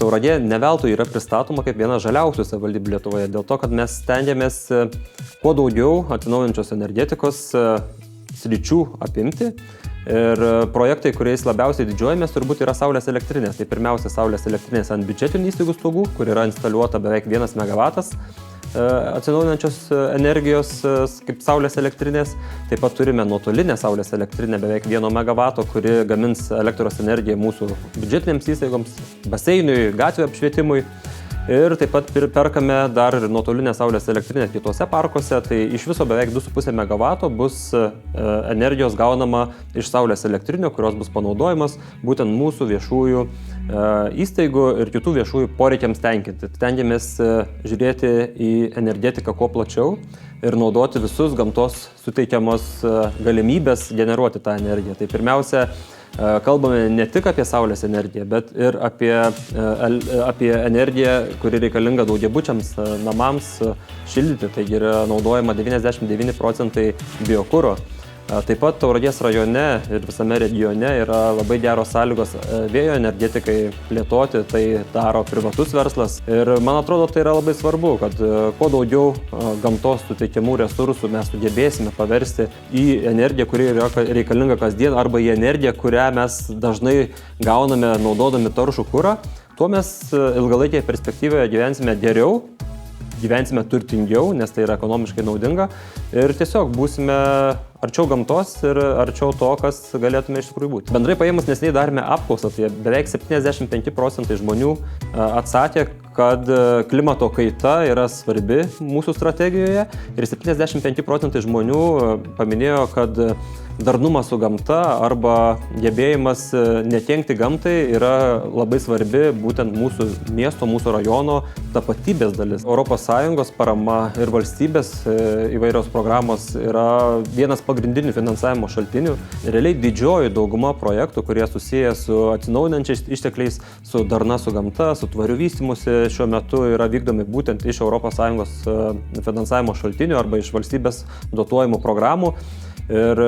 Tauragė ne veltui yra pristatoma kaip viena žaliausių savivaldybių Lietuvoje, dėl to, kad mes stengiamės kuo daugiau atsinaujinančios energetikos sričių apimti. Ir projektai, kuriais labiausiai didžiuojamės, turbūt yra saulės elektrinės. Tai pirmiausia, saulės elektrinės ant biudžetinių įstaigų stogų, kur yra instaliuota beveik 1 megavatas atsinaujinančios energijos kaip saulės elektrinės. Taip pat turime nuotolinę saulės elektrinę beveik 1 megavato, kuri gamins elektros energiją mūsų biudžetinėms įstaigoms, baseinui, gatvių apšvietimui. Ir taip pat perkame dar ir nuotolinę saulės elektrinę kitose parkuose, tai iš viso beveik 2,5 megavato bus energijos gaunama iš saulės elektrinio, kurios bus panaudojimas būtent mūsų viešųjų įstaigų ir kitų viešųjų poreikiams tenkinti. Stengiamės žiūrėti į energetiką kuo plačiau ir naudoti visus gamtos suteikiamos galimybės generuoti tą energiją. Tai pirmiausia, kalbame ne tik apie saulės energiją, bet ir apie energiją, kuri reikalinga daugiabučiams namams šildyti. Taigi yra naudojama 99% biokuro. Taip pat Tauragės rajone ir visame regione yra labai geros sąlygos vėjo energetikai plėtoti, tai daro privatus verslas. Ir man atrodo, tai yra labai svarbu, kad kuo daugiau gamtos suteikiamų resursų mes sugebėsime paversti į energiją, kuri yra reikalinga kasdien, arba į energiją, kurią mes dažnai gauname naudodami taršų kurą, tuo mes ilgalaikėje perspektyvoje gyvensime geriau, gyvensime turtingiau, nes tai yra ekonomiškai naudinga ir tiesiog būsime arčiau gamtos ir arčiau to, kas galėtume iš tikrųjų būti. Bendrai paėmus neseniai darėme apklausą, tai beveik 75% žmonių atsakė, kad klimato kaita yra svarbi mūsų strategijoje ir 75% žmonių paminėjo, kad darnumas su gamta arba gebėjimas nekenkti gamtai yra labai svarbi būtent mūsų miesto, mūsų rajono tapatybės dalis. ES parama ir valstybės įvairios programos yra vienas pagrindinių finansavimo šaltinių. Realiai didžioji dauguma projektų, kurie susiję su atsinaujinančiais ištekliais, su darna su gamta, su tvariu vystymusi, šiuo metu yra vykdomi būtent iš ES finansavimo šaltinių arba iš valstybės dotuojamų programų. Ir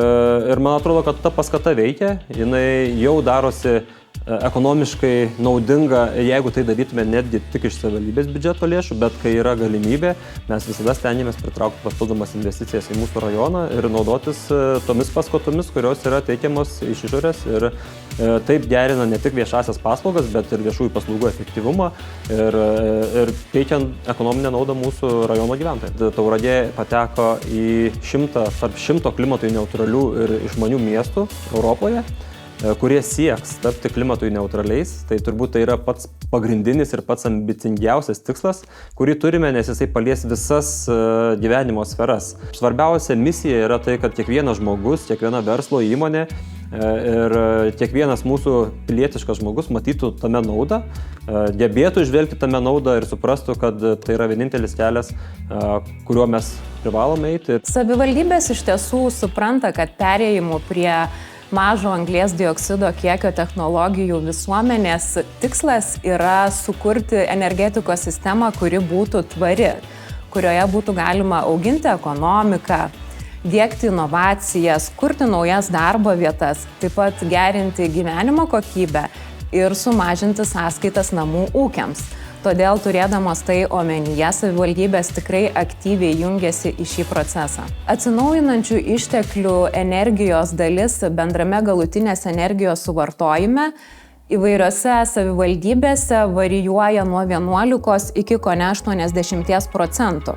man atrodo, kad ta paskata veikia, jinai jau darosi ekonomiškai naudinga, jeigu tai darytume netgi tik iš savivaldybės biudžeto lėšų, bet kai yra galimybė, mes visada stengiamės pritraukti papildomas investicijas į mūsų rajoną ir naudotis tomis paskatomis, kurios yra teikiamos iš išorės ir taip gerina ne tik viešasias paslaugas, bet ir viešųjų paslaugų efektyvumą ir teikiant ekonominę naudą mūsų rajono gyventojams. Tauragė pateko į tarp 100 klimatui neutralių ir išmanių miestų Europoje, kurie sieks tapti klimatui neutraliais. Tai turbūt tai yra pats pagrindinis ir pats ambicingiausias tikslas, kurį turime, nes jisai palies visas gyvenimo sferas. Svarbiausia misija yra tai, kad kiekvienas žmogus, kiekviena verslo įmonė ir kiekvienas mūsų pilietiškas žmogus matytų tame naudą, gebėtų žvelgti tame naudą ir suprastų, kad tai yra vienintelis kelias, kuriuo mes privalome eiti. Savivaldybės iš tiesų supranta, kad perėjimu prie mažo anglies dioksido kiekio technologijų visuomenės tikslas yra sukurti energetikos sistemą, kuri būtų tvari, kurioje būtų galima auginti ekonomiką, diegti inovacijas, kurti naujas darbo vietas, taip pat gerinti gyvenimo kokybę ir sumažinti sąskaitas namų ūkiams. Todėl, turėdamos tai omenyje, savivaldybės tikrai aktyviai jungiasi į šį procesą. Atsinaujinančių išteklių energijos dalis bendrame galutinės energijos suvartojime įvairiose savivaldybėse varijuoja nuo 11 iki kone 80%.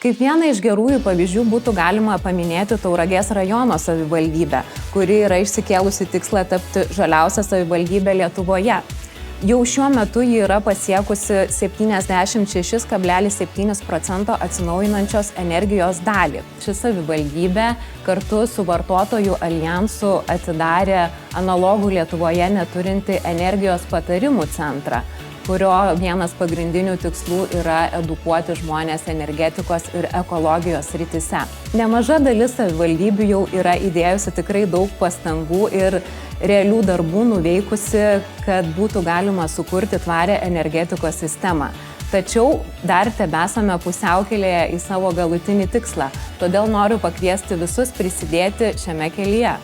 Kaip vieną iš gerųjų pavyzdžių būtų galima paminėti Tauragės rajono savivaldybę, kuri yra išsikėlusi tikslą tapti žaliausia savivaldybė Lietuvoje. Jau šiuo metu ji yra pasiekusi 76,7% atsinaujinančios energijos dalį. Ši savivaldybė kartu su Vartotojų alijansu atidarė analogų Lietuvoje neturinti energijos patarimų centrą, kurio vienas pagrindinių tikslų yra edukuoti žmonės energetikos ir ekologijos srityse. Nemaža dalis savivaldybių jau yra įdėjusi tikrai daug pastangų ir realių darbų nuveikusi, kad būtų galima sukurti tvarią energetikos sistemą. Tačiau dar tebesame pusiaukelėje į savo galutinį tikslą, todėl noriu pakviesti visus prisidėti šiame kelyje.